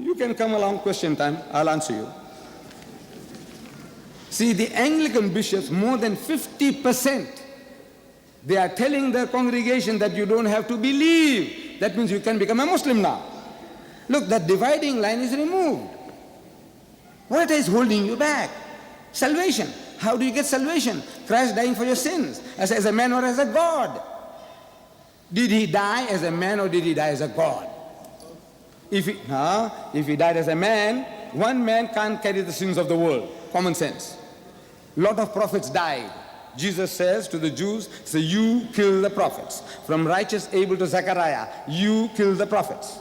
You can come along, question time, I'll answer you. See, the Anglican bishops, more than 50%, they are telling their congregation that you don't have to believe. That means you can become a Muslim now. Look, that dividing line is removed. What is holding you back? Salvation. How do you get salvation? Christ dying for your sins, as a man or as a God. Did he die as a man or did he die as a God? If he died as a man, one man can't carry the sins of the world. Common sense. Lot of prophets died. Jesus says to the Jews, so you kill the prophets. From righteous Abel to Zechariah, you kill the prophets.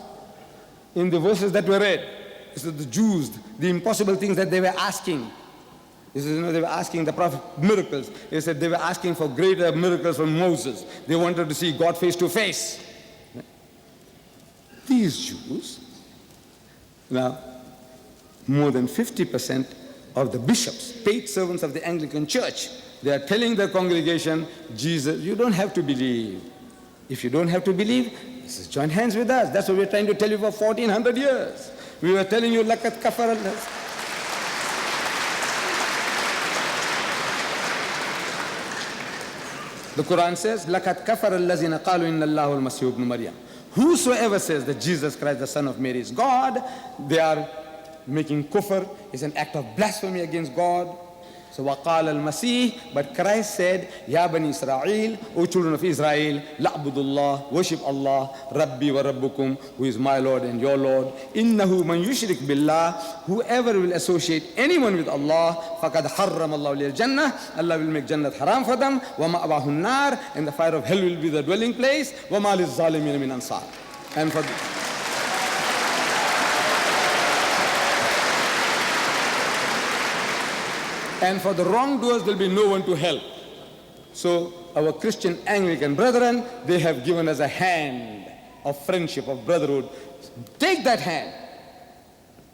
In the verses that were read, it said the Jews, the impossible things that they were asking. He says, they were asking the prophet miracles. He said they were asking for greater miracles from Moses. They wanted to see God face to face. These Jews, now, more than 50% of the bishops, paid servants of the Anglican Church, they are telling their congregation, Jesus, you don't have to believe. If you don't have to believe, join hands with us. That's what we're trying to tell you for 1400 years. We were telling you, lakat kafar. The Quran says, lakat kafar allazina qalu inna Allahu al-Masih ibn Maryam. Whosoever says that Jesus Christ, the Son of Mary, is God, they are making kufr. It's an act of blasphemy against God. So waqal al-Masih, but Christ said, Ya Bani Israel, O children of Israel, la'budullah, worship Allah, Rabbi wa Rabbukum, who is my Lord and your Lord. Innahu man yushrik billah, whoever will associate anyone with Allah, faqad harram Allah lil jannah, Allah will make jannat haram for them, wa ma'wahu an-nar, and the fire of hell will be the dwelling place, wa ma liz-zalimin min ansar. And for the wrongdoers, there will be no one to help. So our Christian Anglican brethren, they have given us a hand of friendship, of brotherhood. Take that hand.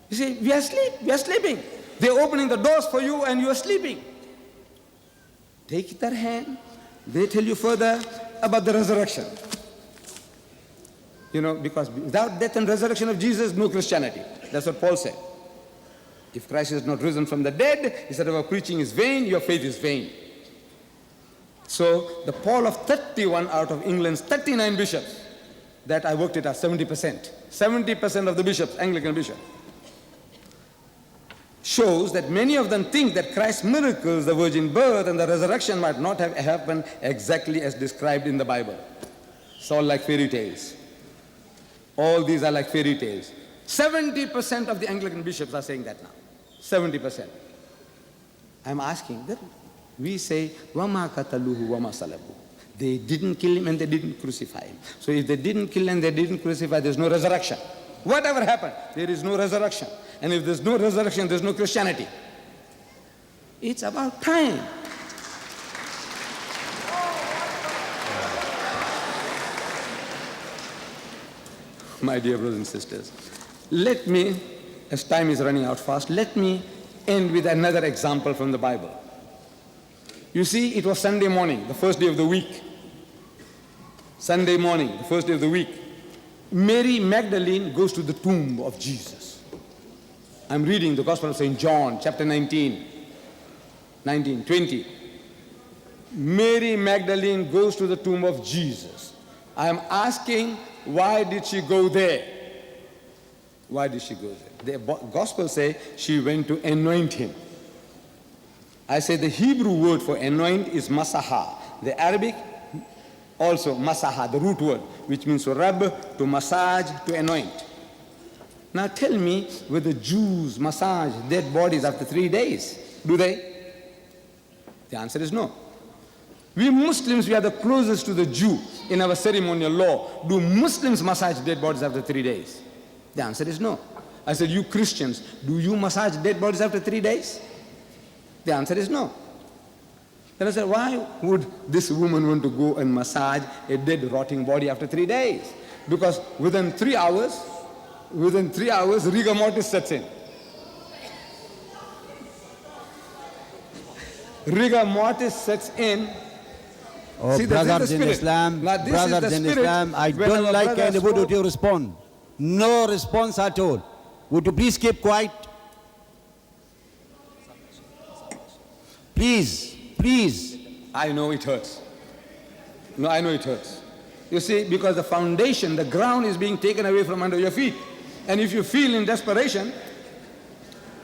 You see, we are sleeping. They're opening the doors for you and you are sleeping. Take that hand. They tell you further about the resurrection. You know, because without death and resurrection of Jesus, no Christianity. That's what Paul said. If Christ is not risen from the dead, he said our preaching is vain, your faith is vain. So the poll of 31 out of England's 39 bishops, that I worked it out, 70%. 70% of the bishops, Anglican bishops, shows that many of them think that Christ's miracles, the virgin birth and the resurrection might not have happened exactly as described in the Bible. It's all like fairy tales. All these are like fairy tales. 70% of the Anglican bishops are saying that now. 70%. I'm asking that we say, Wama kataluhu wama salabu. They didn't kill him and they didn't crucify him. So if they didn't kill and they didn't crucify, there's no resurrection. Whatever happened, there is no resurrection. And if there's no resurrection, there's no Christianity. It's about time. My dear brothers and sisters, let me, as time is running out fast, let me end with another example from the Bible. You see, it was Sunday morning, the first day of the week. Sunday morning, the first day of the week. Mary Magdalene goes to the tomb of Jesus. I'm reading the Gospel of St. John, chapter 20. Mary Magdalene goes to the tomb of Jesus. I'm asking, why did she go there? Why did she go there? The Gospel says she went to anoint him. I say the Hebrew word for anoint is masaha. The Arabic also masaha, the root word, which means to rub, to massage, to anoint. Now tell me, whether Jews massage dead bodies after 3 days? Do they? The answer is no. We Muslims, we are the closest to the Jew in our ceremonial law. Do Muslims massage dead bodies after 3 days? The answer is no. I said, you Christians, do you massage dead bodies after 3 days? The answer is no. Then I said, why would this woman want to go and massage a dead, rotting body after 3 days? Because within 3 hours, rigor mortis sets in. Rigor mortis sets in. Oh, see, brothers in Islam, I don't like anybody to respond. No response at all. Would you please keep quiet? Please, please. I know it hurts. No, I know it hurts. You see, because the foundation, the ground is being taken away from under your feet. And if you feel in desperation,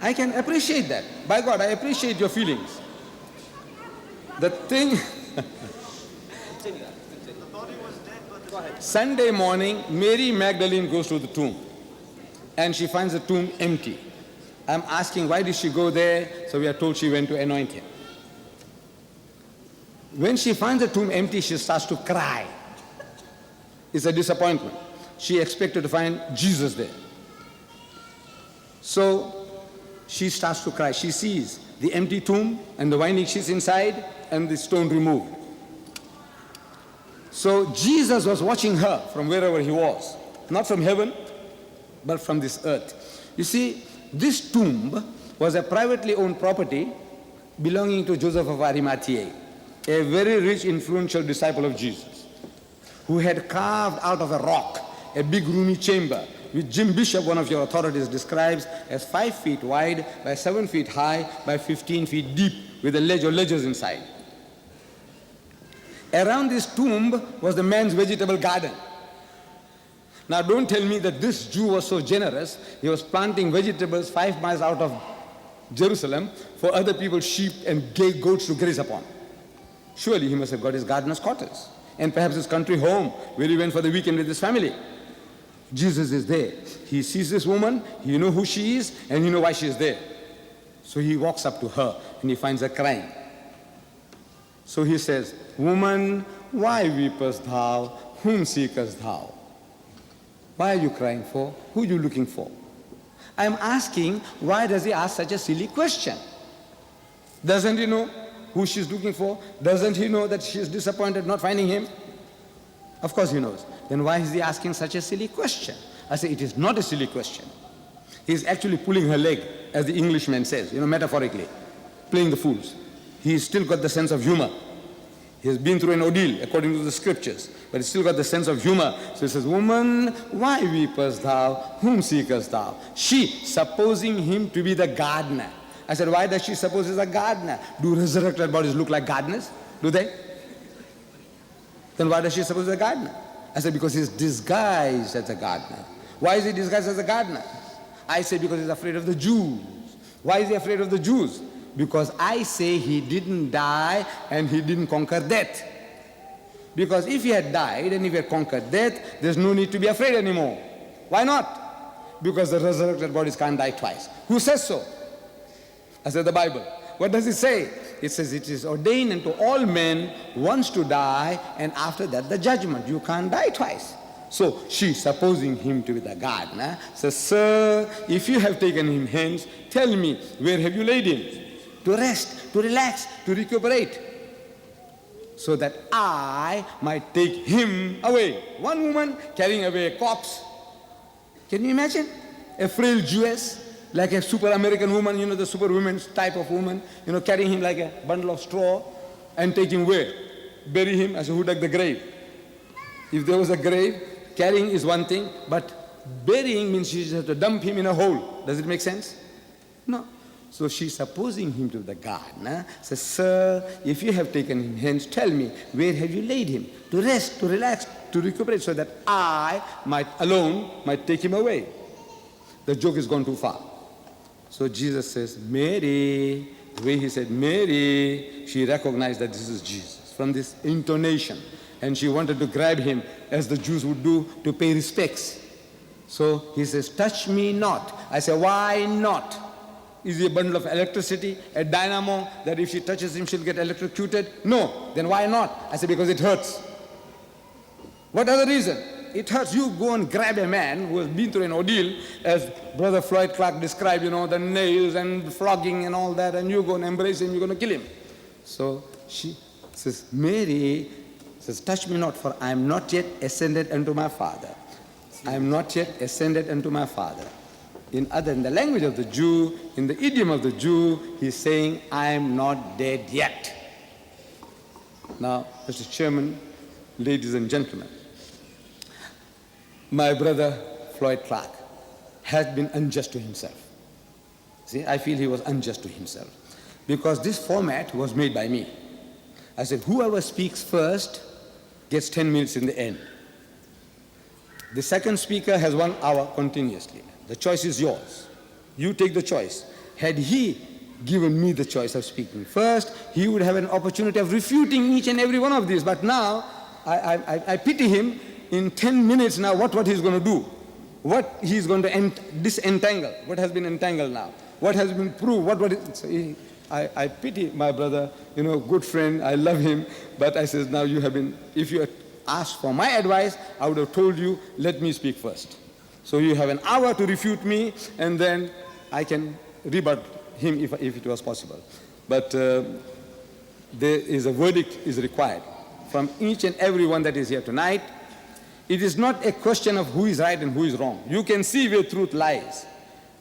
I can appreciate that. By God, I appreciate your feelings. The thing... Sunday morning, Mary Magdalene goes to the tomb. And she finds the tomb empty. I'm asking, why did she go there? So we are told she went to anoint him. When she finds the tomb empty, she starts to cry. It's a disappointment. She expected to find Jesus there. So she starts to cry. She sees the empty tomb and the winding sheets inside and the stone removed. So Jesus was watching her from wherever he was. Not from heaven, but from this earth. You see, this tomb was a privately owned property belonging to Joseph of Arimathea, a very rich, influential disciple of Jesus, who had carved out of a rock a big roomy chamber, which Jim Bishop, one of your authorities, describes as 5 feet wide by 7 feet high by 15 feet deep, with a ledge or ledges inside. Around this tomb was the man's vegetable garden. Now don't tell me that this Jew was so generous, he was planting vegetables 5 miles out of Jerusalem for other people's sheep and goats to graze upon. Surely he must have got his gardener's quarters, and perhaps his country home, where he went for the weekend with his family. Jesus is there. He sees this woman, he knows who she is, and he knows why she is there. So he walks up to her, and he finds her crying. So he says, "Woman, why weepest thou? Whom seekest thou?" Why are you crying for? Who are you looking for? I'm asking, why does he ask such a silly question? Doesn't he know who she's looking for? Doesn't he know that she's disappointed not finding him? Of course he knows. Then why is he asking such a silly question? I say, it is not a silly question. He's actually pulling her leg, as the Englishman says, metaphorically, playing the fools. He's still got the sense of humor. He has been through an ordeal, according to the scriptures, but he's still got the sense of humor. So he says, "Woman, why weepest thou? Whom seekest thou?" She, supposing him to be the gardener. I said, why does she suppose he's a gardener? Do resurrected bodies look like gardeners? Do they? Then why does she suppose he's a gardener? I said, because he's disguised as a gardener. Why is he disguised as a gardener? I say, because he's afraid of the Jews. Why is he afraid of the Jews? Because I say he didn't die and he didn't conquer death. Because if he had died and if he had conquered death, there's no need to be afraid anymore. Why not? Because the resurrected bodies can't die twice. Who says so? I said, the Bible. What does it say? It says it is ordained unto all men once to die, and after that the judgment. You can't die twice. So she, supposing him to be the gardener, says, "Sir, if you have taken him hence, tell me, where have you laid him? To rest, to relax, to recuperate, so that I might take him away." One woman carrying away a corpse. Can you imagine? A frail Jewess, like a super American woman, the superwoman's type of woman, carrying him like a bundle of straw and taking where? Bury him. I said, who dug the grave? If there was a grave, carrying is one thing, but burying means she just has to dump him in a hole. Does it make sense? No. So she's supposing him to the gardener, says, "Sir, if you have taken him hence, tell me, where have you laid him? To rest, to relax, to recuperate, so that I might take him away." The joke has gone too far. So Jesus says, "Mary." The way he said, "Mary," she recognized that this is Jesus from this intonation. And she wanted to grab him, as the Jews would do, to pay respects. So he says, "Touch me not." I say, "Why not? Is he a bundle of electricity, a dynamo, that if she touches him, she'll get electrocuted?" No. Then why not? I say, "Because it hurts." What other reason? It hurts. You go and grab a man who has been through an ordeal, as Brother Floyd described, the nails and flogging and all that, and you go and embrace him, you're going to kill him. So she says, Mary says, "Touch me not, for I am not yet ascended unto my Father." I am not yet ascended unto my Father. In the language of the Jew, in the idiom of the Jew, he's saying, I am not dead yet. Now, Mr. Chairman, ladies and gentlemen, my brother Floyd Clark has been unjust to himself. See, I feel he was unjust to himself. Because this format was made by me. I said, whoever speaks first gets 10 minutes in the end. The second speaker has 1 hour continuously. The choice is yours. You take the choice. Had he given me the choice of speaking first, he would have an opportunity of refuting each and every one of these. But now, I pity him. In 10 minutes now, what he's going to do? What he's going to disentangle? What has been entangled now? What has been proved? So I pity my brother, good friend, I love him. But I says, now if you had asked for my advice, I would have told you, let me speak first. So you have an hour to refute me, and then I can rebut him if it was possible. But there is a verdict is required from each and every one that is here tonight. It is not a question of who is right and who is wrong. You can see where truth lies.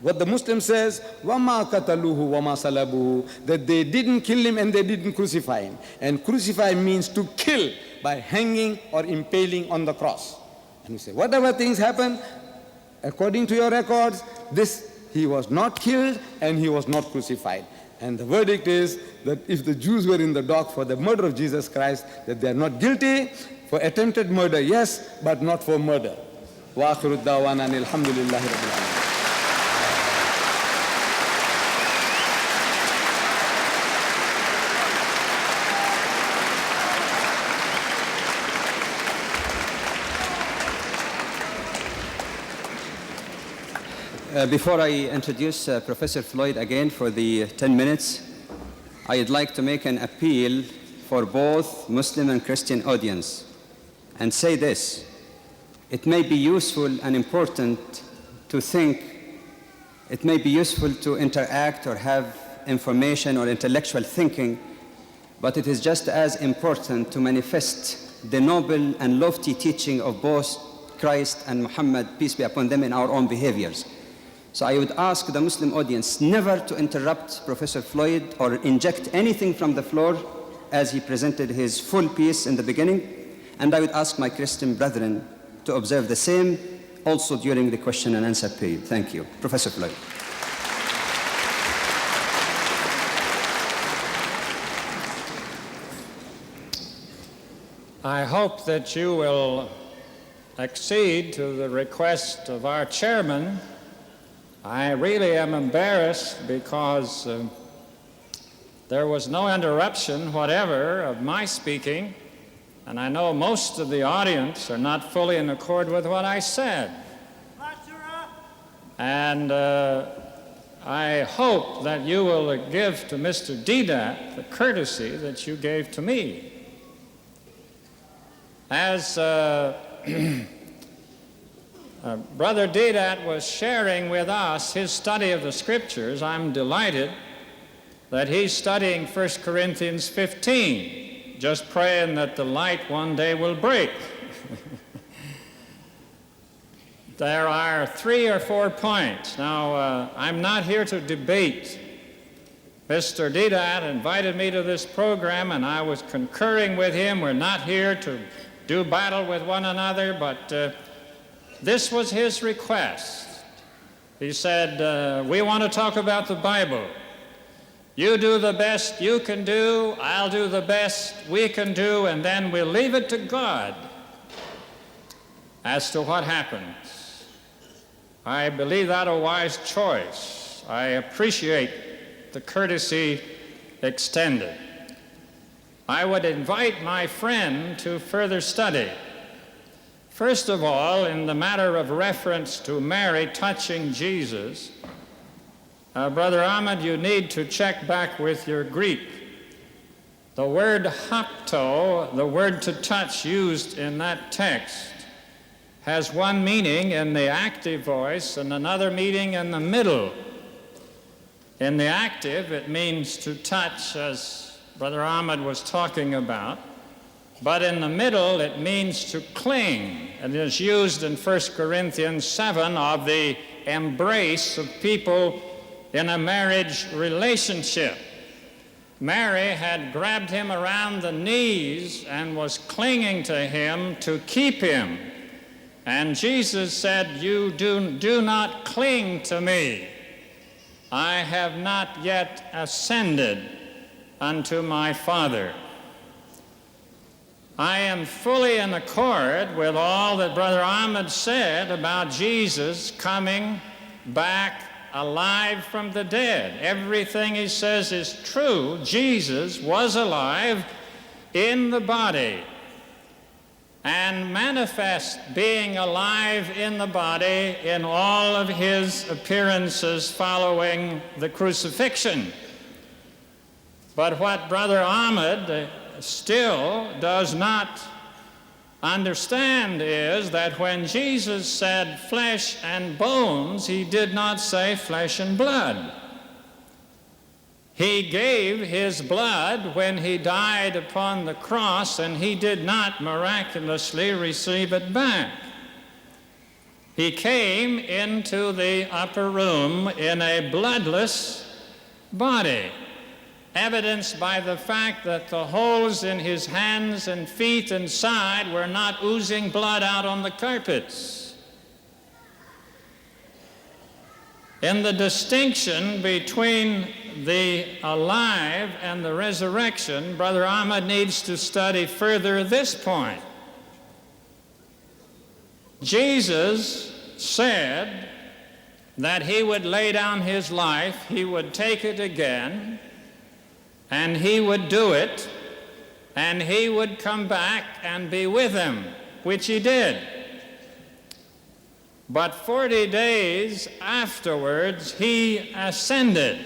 What the Muslim says, وَمَا قَتَلُوهُ وَمَا صَلَبُوهُ, that they didn't kill him and they didn't crucify him. And crucify means to kill by hanging or impaling on the cross. And we say, whatever things happen, according to your records, he was not killed and he was not crucified. And the verdict is that if the Jews were in the dock for the murder of Jesus Christ, that they are not guilty. For attempted murder, yes, but not for murder. وَآخِرُ الدَّعْوَانَا أَنِ الْحَمْدُ لِلَّهِ رَبِّ الْعَالَمِينَ. Before I introduce Professor Floyd again for the 10 minutes, I'd like to make an appeal for both Muslim and Christian audience and say this: it may be useful and important to think, it may be useful to interact or have information or intellectual thinking, but it is just as important to manifest the noble and lofty teaching of both Christ and Muhammad, peace be upon them, in our own behaviors. So I would ask the Muslim audience never to interrupt Professor Floyd or inject anything from the floor as he presented his full piece in the beginning. And I would ask my Christian brethren to observe the same also during the question and answer period. Thank you. Professor Floyd. I hope that you will accede to the request of our chairman. I really am embarrassed because there was no interruption whatever of my speaking, and I know most of the audience are not fully in accord with what I said. And I hope that you will give to Mr. Deedat the courtesy that you gave to me. As Brother Deedat was sharing with us his study of the Scriptures, I'm delighted that he's studying 1 Corinthians 15, just praying that the light one day will break. There are 3 or 4 points. Now, I'm not here to debate. Mr. Deedat invited me to this program, and I was concurring with him. We're not here to do battle with one another, but this was his request. He said, we want to talk about the Bible. You do the best you can do, I'll do the best we can do, and then we'll leave it to God as to what happens. I believe that a wise choice. I appreciate the courtesy extended. I would invite my friend to further study. First of all, in the matter of reference to Mary touching Jesus, Brother Ahmed, you need to check back with your Greek. The word hapto, the word to touch used in that text, has one meaning in the active voice and another meaning in the middle. In the active, it means to touch, as Brother Ahmed was talking about, but in the middle, it means to cling. And it is used in 1 Corinthians 7 of the embrace of people in a marriage relationship. Mary had grabbed him around the knees and was clinging to him to keep him. And Jesus said, "You do not cling to me. I have not yet ascended unto my Father." I am fully in accord with all that Brother Ahmed said about Jesus coming back alive from the dead. Everything he says is true. Jesus was alive in the body, and manifest being alive in the body in all of his appearances following the crucifixion. But what Brother Ahmed still does not understand is that when Jesus said flesh and bones, he did not say flesh and blood. He gave his blood when he died upon the cross, and he did not miraculously receive it back. He came into the upper room in a bloodless body, evidenced by the fact that the holes in his hands and feet and side were not oozing blood out on the carpets. In the distinction between the alive and the resurrection, Brother Ahmed needs to study further this point. Jesus said that he would lay down his life, he would take it again, and he would do it, and he would come back and be with them, which he did. But 40 days afterwards, he ascended,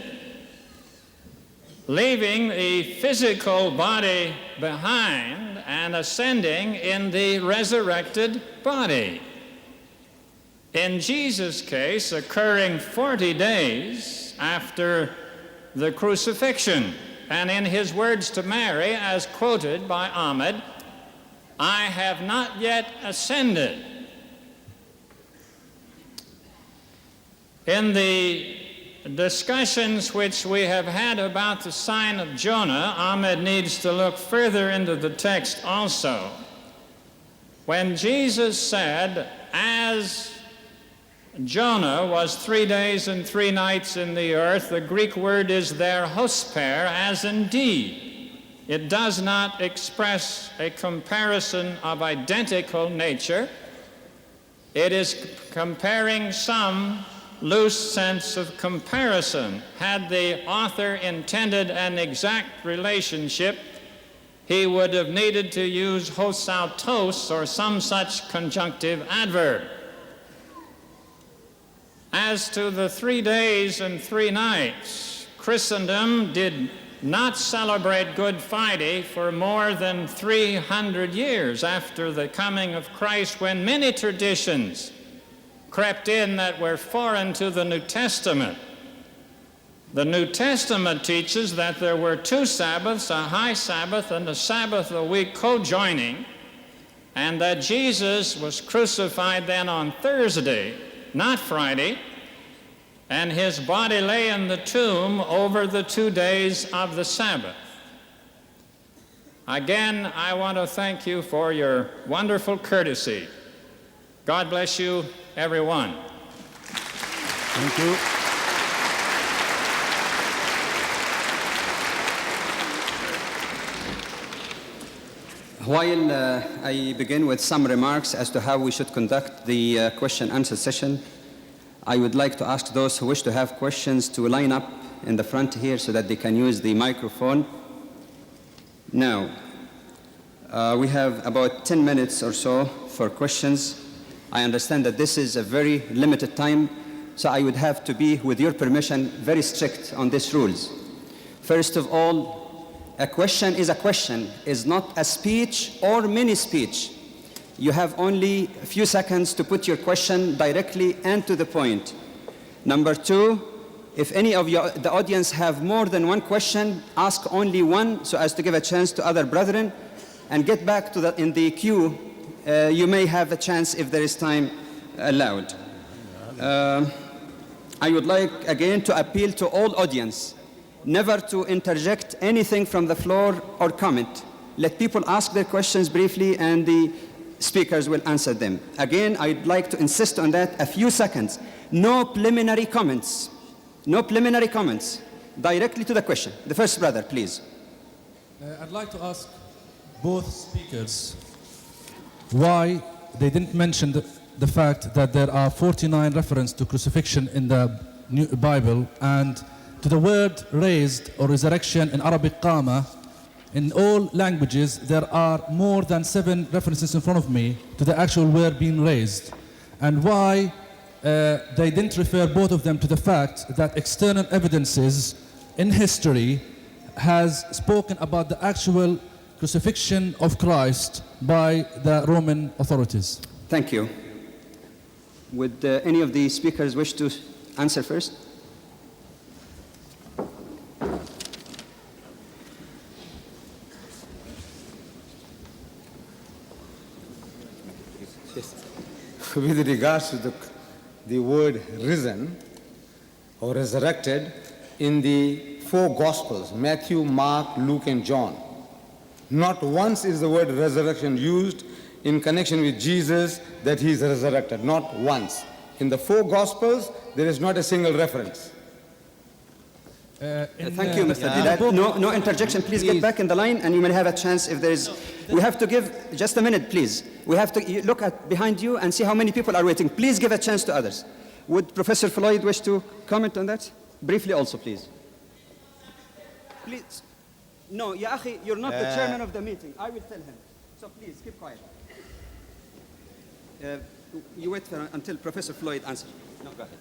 leaving the physical body behind and ascending in the resurrected body. In Jesus' case, occurring 40 days after the crucifixion. And in his words to Mary, as quoted by Ahmed, "I have not yet ascended." In the discussions which we have had about the sign of Jonah, Ahmed needs to look further into the text also. When Jesus said, "As Jonah was 3 days and 3 nights in the earth," the Greek word is there hosper, as indeed. It does not express a comparison of identical nature. It is comparing some loose sense of comparison. Had the author intended an exact relationship, he would have needed to use hosautos or some such conjunctive adverb. As to the 3 days and 3 nights, Christendom did not celebrate Good Friday for more than 300 years after the coming of Christ, when many traditions crept in that were foreign to the New Testament. The New Testament teaches that there were 2 Sabbaths, a high Sabbath and a Sabbath a week co-joining, and that Jesus was crucified then on Thursday, not Friday, and his body lay in the tomb over the 2 days of the Sabbath. Again, I want to thank you for your wonderful courtesy. God bless you, everyone. Thank you. While I begin with some remarks as to how we should conduct the question-answer session, I would like to ask those who wish to have questions to line up in the front here so that they can use the microphone. Now, we have about 10 minutes or so for questions. I understand that this is a very limited time, so I would have to be, with your permission, very strict on these rules. First of all, a question is not a speech or mini-speech. You have only a few seconds to put your question directly and to the point. Number 2, if any of the audience have more than one question, ask only one so as to give a chance to other brethren, and get back to in the queue. You may have a chance if there is time allowed. I would like again to appeal to all audience never to interject anything from the floor or comment. Let people ask their questions briefly, and the speakers will answer them. Again, I'd like to insist on that a few seconds. No preliminary comments. No preliminary comments. Directly to the question. The first brother, please. I'd like to ask both speakers why they didn't mention the fact that there are 49 references to crucifixion in the New Bible, and to the word raised or resurrection in Arabic qama. In all languages, there are more than 7 references in front of me to the actual word being raised. And why they didn't refer both of them to the fact that external evidences in history has spoken about the actual crucifixion of Christ by the Roman authorities. Thank you. Would any of the speakers wish to answer first? With regards to the word risen or resurrected, in the 4 Gospels, Matthew, Mark, Luke, and John, not once is the word resurrection used in connection with Jesus that he is resurrected. Not once. In the 4 Gospels, there is not a single reference. Thank you, Mr. Deedat. No interjection. Please get back in the line, and you may have a chance if there is. We have to give just a minute, please. We have to look at behind you and see how many people are waiting. Please give a chance to others. Would Professor Floyd wish to comment on that? Briefly also, please. Please. No, Ya Akhi, you're not the chairman of the meeting. I will tell him. So please, keep quiet. You wait until Professor Floyd answers. No, go ahead.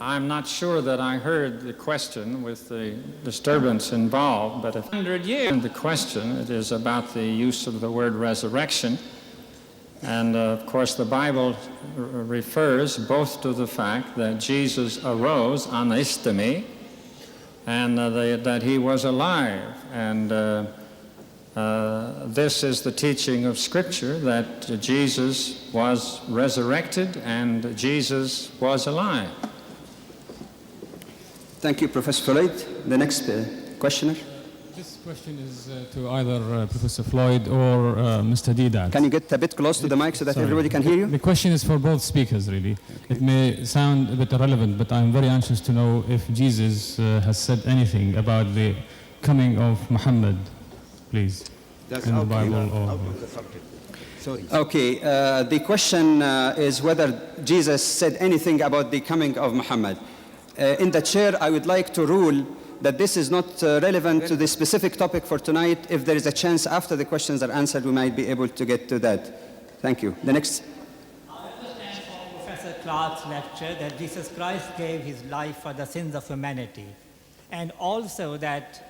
I'm not sure that I heard the question with the disturbance involved, but 100 years the question, it is about the use of the word resurrection. And of course the Bible refers both to the fact that Jesus arose on Istami and that he was alive. And this is the teaching of Scripture, that Jesus was resurrected and Jesus was alive. Thank you, Professor Floyd. The next questioner. This question is to either Professor Floyd or Mr. Deedat. Can you get a bit close to the mic so that everybody can hear you? The question is for both speakers, really. Okay. It may sound a bit irrelevant, but I'm very anxious to know if Jesus has said anything about the coming of Muhammad, please, in the Bible. Or Sorry. Okay, the question is whether Jesus said anything about the coming of Muhammad. In the chair, I would like to rule that this is not relevant to the specific topic for tonight. If there is a chance after the questions are answered, we might be able to get to that. Thank you. The next. I understand from Professor Clark's lecture that Jesus Christ gave his life for the sins of humanity, and also that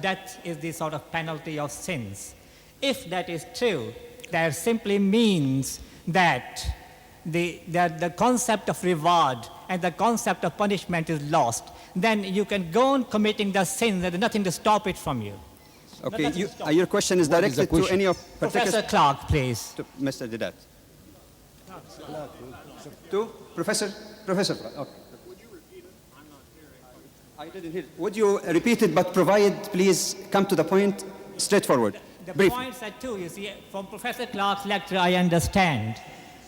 death is the sort of penalty of sins. If that is true, that simply means that the concept of reward and the concept of punishment is lost. Then you can go on committing the sins, there's nothing to stop it from you. Okay, your question is directed to any of Professor Clark, please. To Mr. Deedat. To Professor Clark. Okay. Would you repeat it? I'm not hearing. I didn't hear it. Would you repeat it, but provide, please, come to the point, straightforward. The points are two. You see, from Professor Clark's lecture, I understand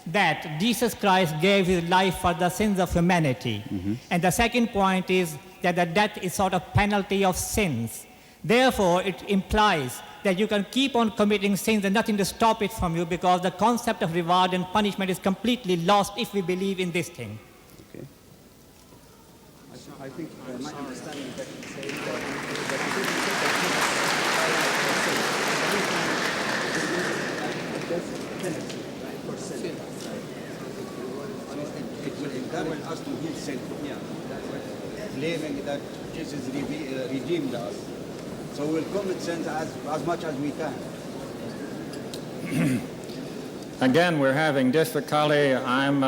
that Jesus Christ gave his life for the sins of humanity. Mm-hmm. And the second point is that the death is sort of penalty of sins. Therefore, it implies that you can keep on committing sins and nothing to stop it from you, because the concept of reward and punishment is completely lost if we believe in this thing. Okay. I think my understanding is that it says it will encourage us to heal sin. Yeah. Claiming that Jesus redeemed us. So we'll commit sins as much as we can. Again, we're having difficulty. I'm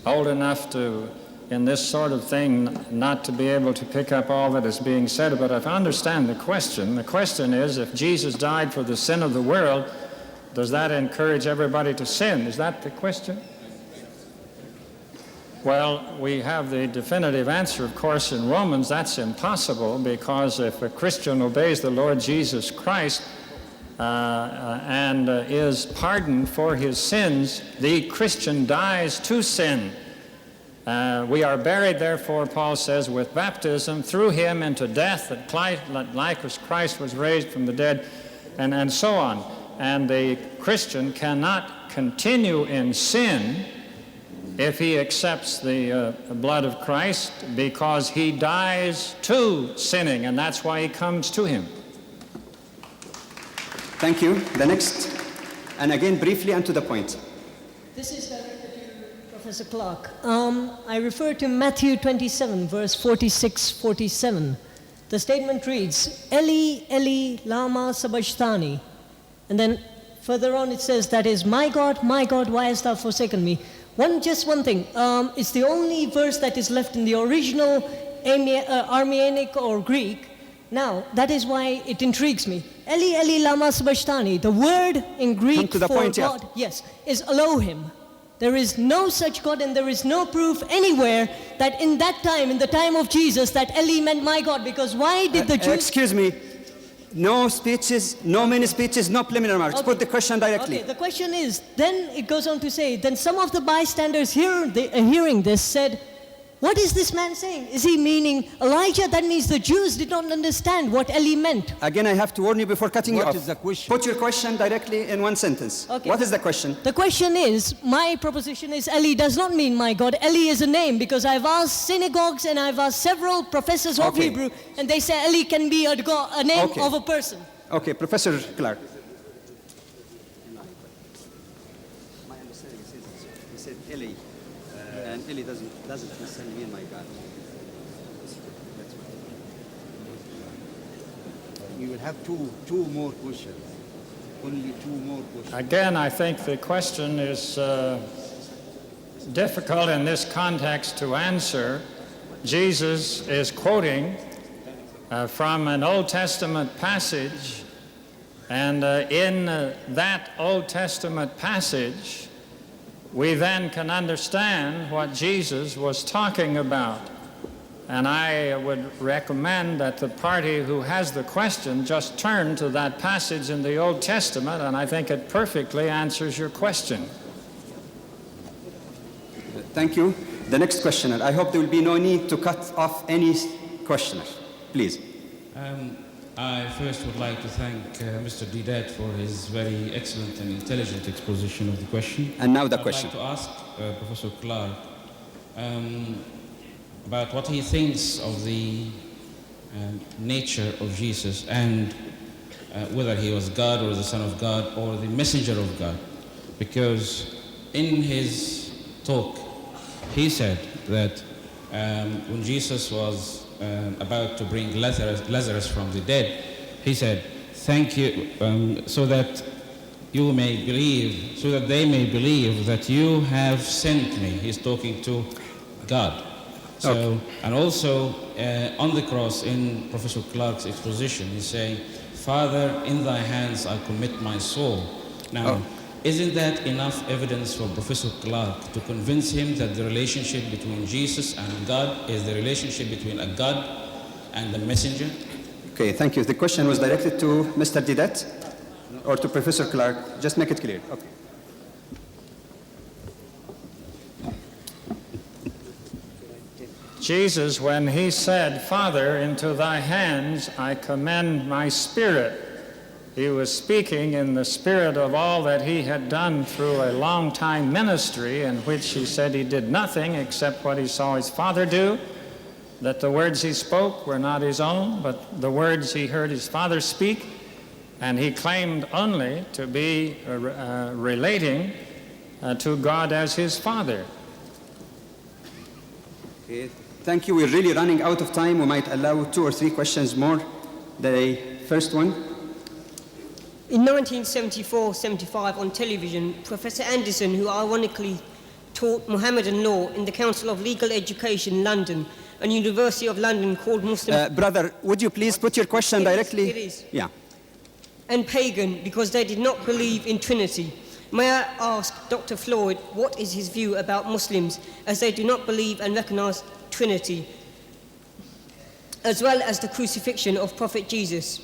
old enough to, in this sort of thing, not to be able to pick up all that is being said, but if I understand the question is, if Jesus died for the sin of the world, does that encourage everybody to sin? Is that the question? Well, we have the definitive answer, of course, in Romans. That's impossible, because if a Christian obeys the Lord Jesus Christ and is pardoned for his sins, the Christian dies to sin. We are buried, therefore, Paul says, with baptism through him into death, that like as Christ was raised from the dead, and so on. And the Christian cannot continue in sin if he accepts the blood of Christ, because he dies to sinning, and that's why he comes to him. Thank you. The next, and again briefly and to the point. This is directed to Professor Clark. I refer to Matthew 27, verse 46-47. The statement reads, Eli, Eli, lama sabachthani. And then further on it says, that is, my God, why hast thou forsaken me? Just one thing. It's the only verse that is left in the original Aramaic or Greek. Now, that is why it intrigues me. Eli, Eli, lama sabachthani. The word in Greek for point, God, yes, is Elohim. There is no such God, and there is no proof anywhere that in that time, in the time of Jesus, that Eli meant my God. Because why did the Jews... Excuse me. No speeches, no many speeches, no preliminary remarks. Okay. Put the question directly. Okay, the question is, then it goes on to say, then some of the bystanders hearing this said, what is this man saying? Is he meaning Elijah? That means the Jews did not understand what Eli meant. Again, I have to warn you before cutting you off. What is the question? Put your question directly in one sentence. Okay. What is the question? The question is, my proposition is Eli does not mean my God. Eli is a name, because I've asked synagogues and I've asked several professors of Okay. Hebrew, and they say Eli can be a name Okay. of a person. Okay, Professor Clark. My understanding is he said Eli, and Eli doesn't necessarily mean my God. That's what. We will have two more questions. Only two more questions. Again, I think the question is difficult in this context to answer. Jesus is quoting from an Old Testament passage, and in that Old Testament passage, we then can understand what Jesus was talking about. And I would recommend that the party who has the question just turn to that passage in the Old Testament, and I think it perfectly answers your question. Thank you. The next questioner. I hope there will be no need to cut off any questioner. Please. I first would like to thank Mr. Deedat for his very excellent and intelligent exposition of the question. And now the question. I'd like to ask Professor Clark about what he thinks of the nature of Jesus, and whether he was God or the Son of God or the messenger of God. Because in his talk, he said that when Jesus was about to bring Lazarus from the dead, he said, thank you, so that you may believe, so that they may believe that you have sent me. He's talking to God. So, Okay. and also on the cross, in Professor Clark's exposition, he's saying, Father, in thy hands I commit my soul. Now, isn't that enough evidence for Professor Clark to convince him that the relationship between Jesus and God is the relationship between a God and the messenger? Okay, thank you. The question was directed to Mr. Deedat or to Professor Clark. Just make it clear. Okay. Jesus, when he said, Father, into thy hands I commend my spirit, he was speaking in the spirit of all that he had done through a long time ministry, in which he said he did nothing except what he saw his Father do, that the words he spoke were not his own, but the words he heard his Father speak, and he claimed only to be relating to God as his Father. Okay. Thank you. We're really running out of time. We might allow 2 or 3 questions more. The first one. In 1974-75 on television, Professor Anderson, who ironically taught Mohammedan law in the Council of Legal Education, London, and University of London, called Muslim... Brother, would you please put your question directly? It is. Yeah. And pagan, because they did not believe in Trinity. May I ask Dr. Floyd what is his view about Muslims as they do not believe and recognize Trinity, as well as the crucifixion of Prophet Jesus?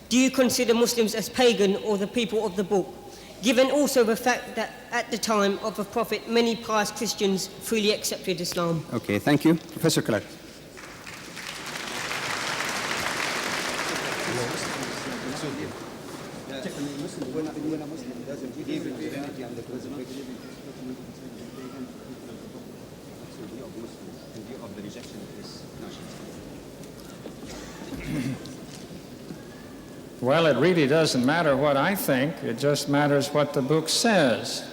Do you consider Muslims as pagan or the people of the book? Given also the fact that at the time of the Prophet, many pious Christians freely accepted Islam. Okay, thank you. Professor Clark. When a Muslim doesn't believe in Trinity and the crucifixion, in view of the rejection of this notion. Well, it really doesn't matter what I think. It just matters what the book says.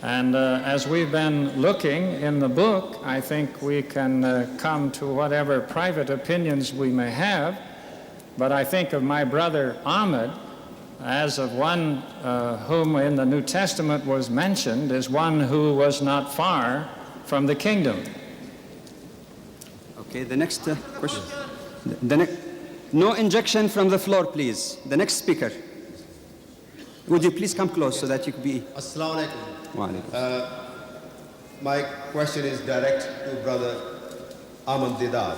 And as we've been looking in the book, I think we can come to whatever private opinions we may have. But I think of my brother Ahmed as of one whom in the New Testament was mentioned as one who was not far from the kingdom. Okay, the next question. No injection from the floor, please. The next speaker. Would you please come close so that you could be... Assalamu alaikum. Wa alaikum. My question is direct to Brother Ahmed Deedat.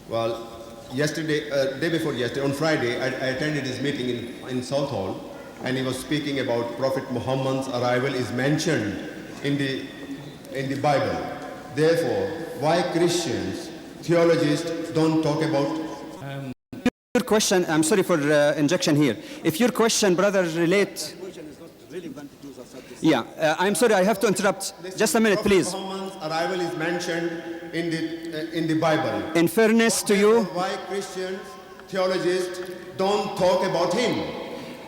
Well, yesterday, day before yesterday, on Friday, I attended his meeting in South Hall, and he was speaking about Prophet Muhammad's arrival is mentioned in the Bible. Therefore, why Christians, theologians don't talk about... Your question, I'm sorry for injection here. If your question, brother, relate... Yeah, I'm sorry, I have to interrupt. Just a minute, please. Muhammad's arrival is mentioned in the Bible. In fairness to you... Why Christians, theologians don't talk about him?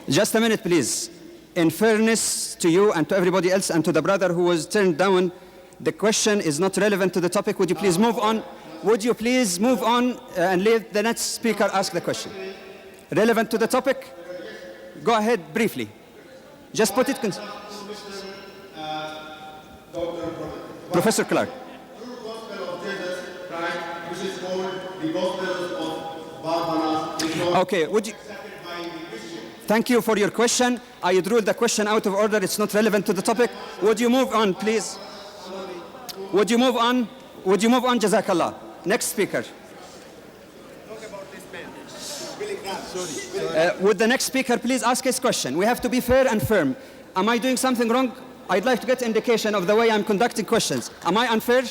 Just a minute, please. In fairness to you and to everybody else and to the brother who was turned down, the question is not relevant to the topic. Would you please move on? Would you please move on and let the next speaker ask the question? Relevant to the topic? Go ahead briefly. Just put it... Professor Clark. True gospel of Jesus Christ, which is called the gospel of Barnabas, is not Okay, would you... accepted by the Christians. Thank you for your question. I would rule the question out of order. It's not relevant to the topic. Would you move on, please? Would you move on? Would you move on, Jazakallah? Next speaker. Would the next speaker please ask his question? We have to be fair and firm. Am I doing something wrong? I'd like to get indication of the way I'm conducting questions. Am I unfair?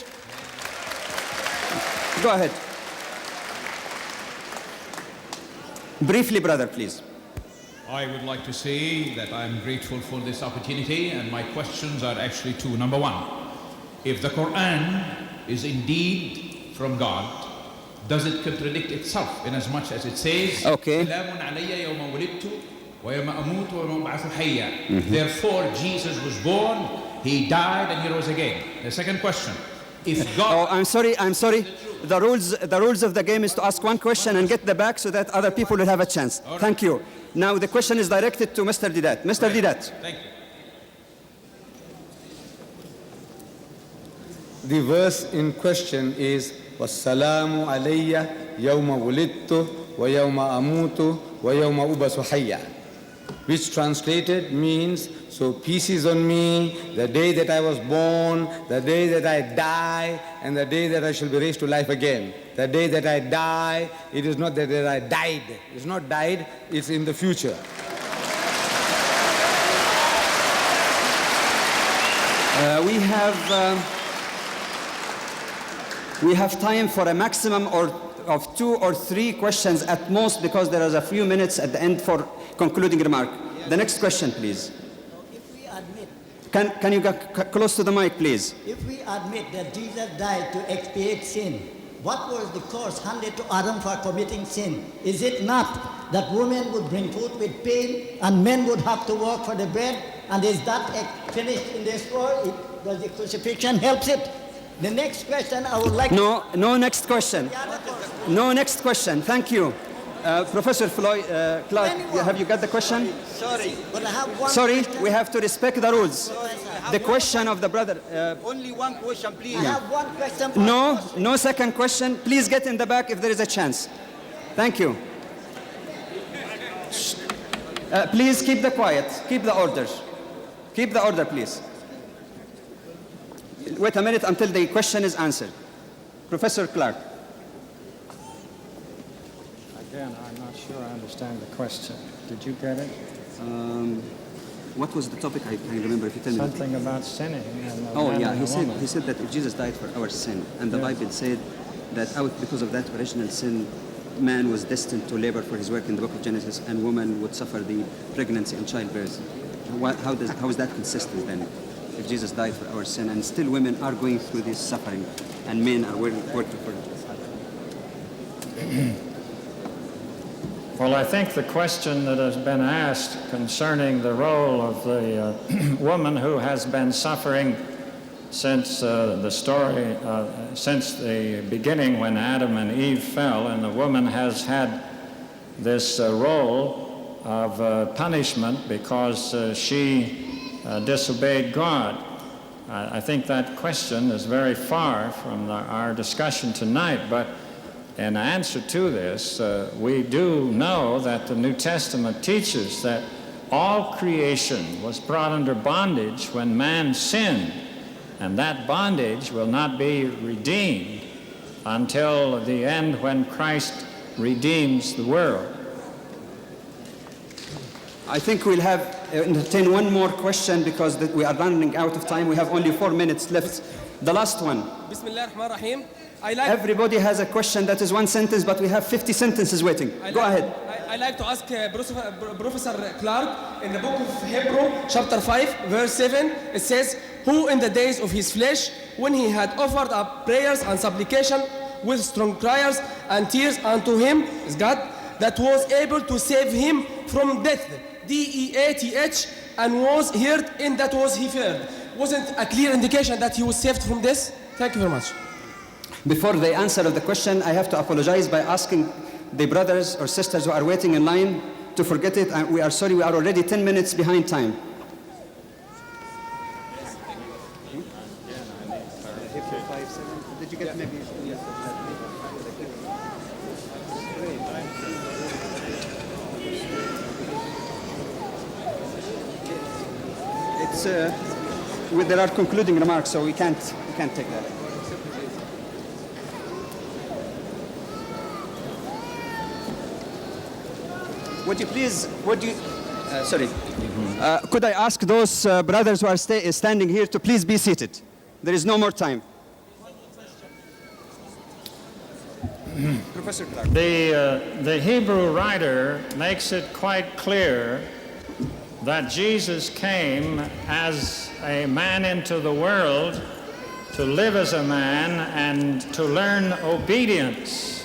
Go ahead. Briefly, brother, please. I would like to say that I'm grateful for this opportunity, and my questions are actually two. Number one, if the Quran is indeed from God, does it contradict itself in as much as it says, okay. Therefore, Jesus was born, he died, and he rose again. The second question, if God... Oh, I'm sorry. The rules of the game is to ask one question and get the back so that other people will have a chance. Right. Thank you. Now the question is directed to Mr. Deedat. Mr. Deedat. Thank you. The verse in question is وَالسَّلَامُ عَلَيَّ يَوْمَ وُلِدْتُ وَيَوْمَ أَمُوتُ وَيَوْمَ أُبْعَثُ حَيًّا, which translated means, so peace is on me, the day that I was born, the day that I die, and the day that I shall be raised to life again. The day that I die, it is not that I died. It's not died, it's in the future. We have time for a maximum of 2 or 3 questions at most, because there is a few minutes at the end for concluding remark. The next question, please. If we admit... Can you get close to the mic, please? If we admit that Jesus died to expiate sin, what was the curse handed to Adam for committing sin? Is it not that women would bring food with pain and men would have to work for the bread? And is that finished in this story? Does the crucifixion help it? The next question I would like No next question. No next question. Thank you. Professor Floyd, Clark, have you got the question? Sorry, but I have one Sorry, question. we have to respect the rules. The question of the brother. Only one question, please. I have one question. No second question. Please get in the back if there is a chance. Thank you. Please keep the quiet. Keep the order. Keep the order, please. Wait a minute until the question is answered. Professor Clark. Again, I'm not sure I understand the question. Did you get it? What was the topic? I can't remember. If you tell me. Something about sinning. And Oh man yeah, and a woman. he said that if Jesus died for our sin, and the Bible said that because of that original sin, man was destined to labor for his work in the book of Genesis, and woman would suffer the pregnancy and childbirth. How is that consistent then? If Jesus died for our sin, and still women are going through this suffering, and men are working for it. Well, I think the question that has been asked concerning the role of the woman who has been suffering since since the beginning when Adam and Eve fell, and the woman has had this role of punishment because she disobeyed God. I think that question is very far from our discussion tonight, but in answer to this, we do know that the New Testament teaches that all creation was brought under bondage when man sinned, and that bondage will not be redeemed until the end when Christ redeems the world. I think we'll have entertain one more question because we are running out of time. We have only 4 minutes left. The last one. Everybody has a question that is one sentence, but we have 50 sentences waiting. Go ahead. I'd like to ask Professor Clark, in the book of Hebrew, chapter 5, verse 7, it says, who in the days of his flesh, when he had offered up prayers and supplication with strong cries and tears unto him, is God, that was able to save him from death, D-E-A-T-H, and was heard in that was he feared. Wasn't a clear indication that he was saved from this? Thank you very much. Before the answer of the question, I have to apologize by asking the brothers or sisters who are waiting in line to forget it. And we are sorry, we are already 10 minutes behind time. Did you get maybe? It's there are concluding remarks, so we can't take that. Would you please, could I ask those brothers who are standing here to please be seated? There is no more time. Professor Clark. The Hebrew writer makes it quite clear that Jesus came as a man into the world to live as a man and to learn obedience.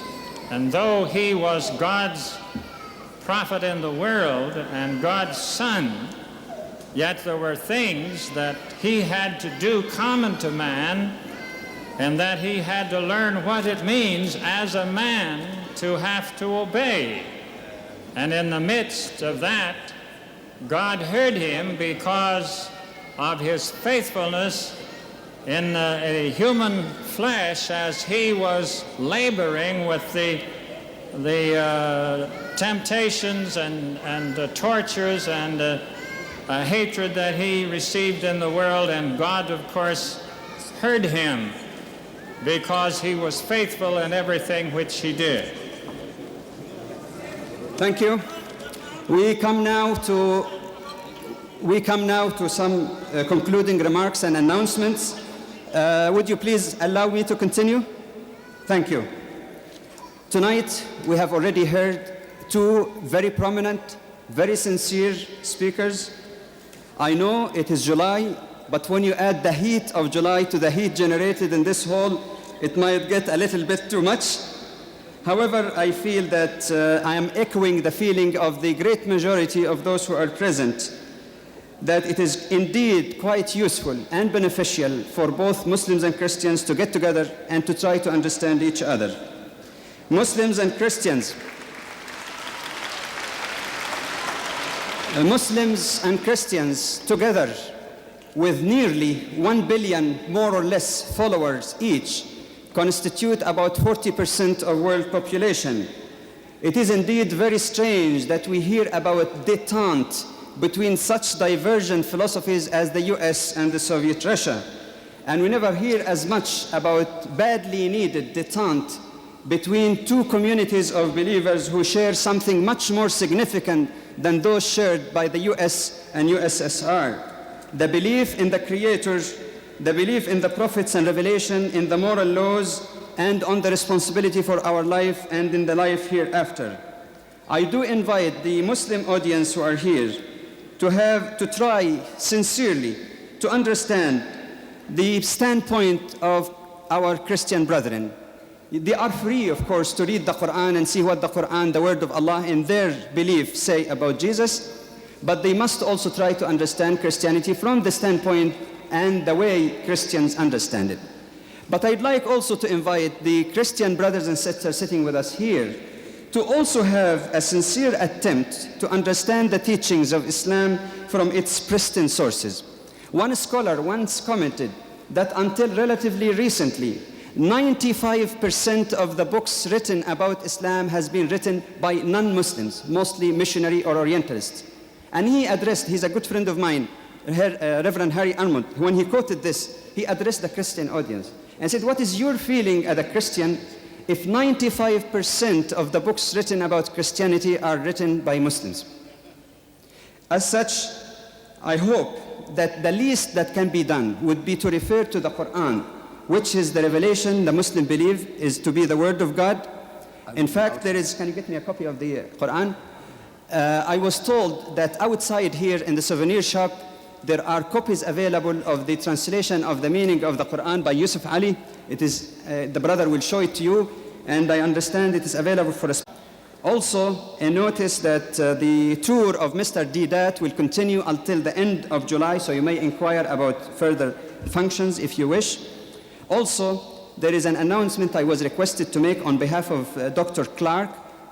And though he was God's prophet in the world and God's son, yet there were things that he had to do common to man, and that he had to learn what it means as a man to have to obey. And in the midst of that, God heard him because of his faithfulness in a human flesh as he was laboring with the temptations and tortures and hatred that he received in the world. And God, of course, heard him because he was faithful in everything which he did. Thank you. We come now to some concluding remarks and announcements. Would you please allow me to continue? Thank you. Tonight, we have already heard two very prominent, very sincere speakers. I know it is July, but when you add the heat of July to the heat generated in this hall, it might get a little bit too much. However, I feel that I am echoing the feeling of the great majority of those who are present, that it is indeed quite useful and beneficial for both Muslims and Christians to get together and to try to understand each other. Muslims and Christians together with nearly 1 billion, more or less, followers each, constitute about 40% of world population. It is indeed very strange that we hear about détente between such divergent philosophies as the US and the Soviet Russia. And we never hear as much about badly needed detente between two communities of believers who share something much more significant than those shared by the US and USSR. The belief in the Creator, the belief in the prophets and revelation, in the moral laws, and on the responsibility for our life and in the life hereafter. I do invite the Muslim audience who are here to try sincerely to understand the standpoint of our Christian brethren. They are free, of course, to read the Quran and see what the Quran, the word of Allah, in their belief say about Jesus, but they must also try to understand Christianity from the standpoint and the way Christians understand it. But I'd like also to invite the Christian brothers and sisters sitting with us here to also have a sincere attempt to understand the teachings of Islam from its pristine sources. One scholar once commented that until relatively recently, 95% of the books written about Islam has been written by non-Muslims, mostly missionary or Orientalists. And he's a good friend of mine, Reverend Harry Armond. When he quoted this, he addressed the Christian audience and said, what is your feeling as a Christian if 95% of the books written about Christianity are written by Muslims? As such, I hope that the least that can be done would be to refer to the Quran, which is the revelation the Muslim believe is to be the word of God. In fact, can you get me a copy of the Quran? I was told that outside here in the souvenir shop, there are copies available of the translation of the meaning of the Quran by Yusuf Ali. It is, the brother will show it to you, and I understand it is available for us. Also, a notice that the tour of Mr. Deedat will continue until the end of July, so you may inquire about further functions if you wish. Also, there is an announcement I was requested to make on behalf of Dr. Clark,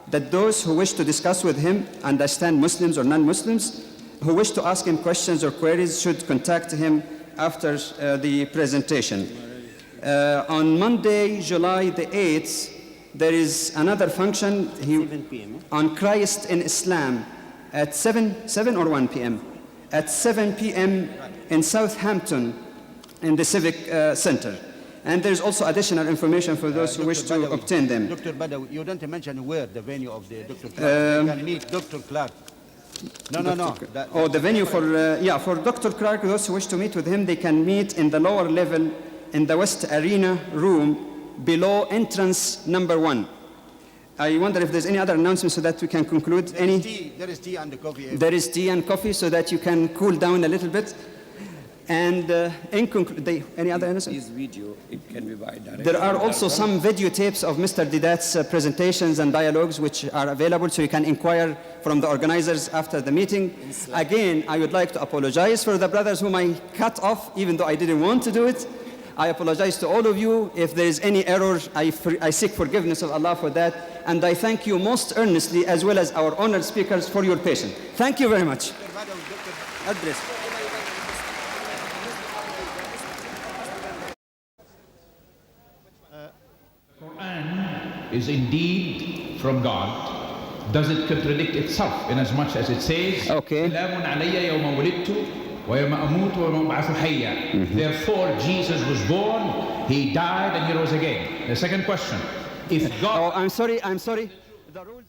that those who wish to discuss with him, understand Muslims or non-Muslims, who wish to ask him questions or queries should contact him after the presentation. On Monday, July the 8th, there is another function 7 p.m. on Christ in Islam at 7 or 1 p.m. At 7 p.m. in Southampton in the Civic Center. And there's also additional information for those who wish to obtain them. Dr. Badawi, you don't mention where the venue of the Dr. Clark. You can meet Dr. Clark. No. The venue for Dr. Clark, those who wish to meet with him, they can meet in the lower level in the West Arena room below entrance number 1. I wonder if there's any other announcement so that we can conclude. There is tea and coffee. There is tea and coffee so that you can cool down a little bit. And any other announcement? His video, it can be by direct. There are also some videotapes of Mr. Deedat's presentations and dialogues which are available, so you can inquire from the organizers after the meeting. Again, I would like to apologize for the brothers whom I cut off, even though I didn't want to do it. I apologize to all of you. If there is any error, I seek forgiveness of Allah for that. And I thank you most earnestly, as well as our honored speakers, for your patience. Thank you very much. Address. Quran is indeed from God. Does it contradict itself in as much as it says, okay. Therefore, Jesus was born, he died, and he rose again. The second question, if God... I'm sorry. The rules...